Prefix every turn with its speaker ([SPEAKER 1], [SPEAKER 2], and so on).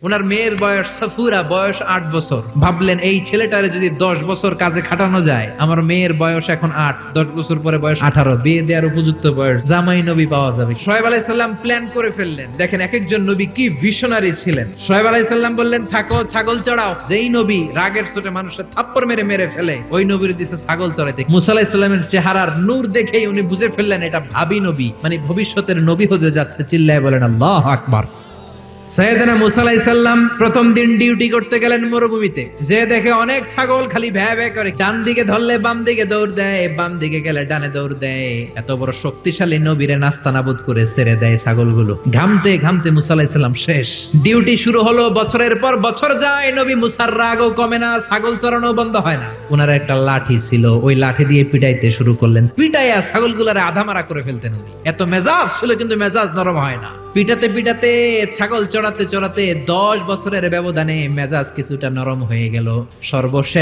[SPEAKER 1] ওনার মেয়ের বয়স সাফুরা, বয়স 8 বছর। ভাবলেন এই ছেলেটারে যদি 10 বছর কাজে খাটানো যায়, আমার মেয়ের বয়স এখন 8, 10 বছর পরে বয়স 18, বিয়ে দেওয়ার উপযুক্ত বয়স, জামাই নবী পাওয়া যাবে। শোয়েব আলাইহিস সালাম প্ল্যান করে ফেললেন। দেখেন এক একজন নবী কি ভিশনারি ছিলেন। শোয়েব আলাইহিস সালাম বললেন, থাকো ছাগল চড়াও। যেই নবী রাগের চোটে মানুষের থাপ্পড় মেরে মেরে ফেলে, ওই নবীর দিছে ছাগল চড়াইতে। মুসা আলাইহিস সালামের চেহারার নূর দেখেই উনি বুঝে ফেললেন এটা ভাবী নবী, মানে ভবিষ্যতের নবী হতে যাচ্ছে। চিল্লায় বলেন আল্লাহু আকবার। সাইয়েদনা মুসা আলাইহিস সালাম প্রথম দিন ডিউটি করতে গেলেন মরুভূমিতে। যে দেখে অনেক ছাগল খালি ভ্যা ভ্যা করে, ডান দিকে ধরলে বাম দিকে দৌড় দেয়, বাম দিকে গেলে ডানে দৌড় দেয়। এত বড় শক্তিশালী নবীরে নাস্তানাবুদ করে ছেড়ে দেয় ছাগলগুলো। ঘামতে ঘামতে মুসা আলাইহিস সালাম শেষ। ডিউটি শুরু হলো, বছরের পর বছর যায়, নবী মুসার রাগও কমে না, ছাগল চড়ানো বন্ধ হয় না। ওনার একটা লাঠি ছিল, ওই লাঠি দিয়ে পিটাইতে শুরু করলেন। পিটাইয়া ছাগলগুলোরে আধামারা করে ফেলতেন উনি। এত মেজাজ ছিল, কিন্তু মেজাজ নরম হয় না। পিটাতে পিটাতে, ছাগল চড়াতে চড়াতে 10 বছরের ব্যবধানে মেজাজ কিছুটা নরম হয়ে গেল। সর্বশেষ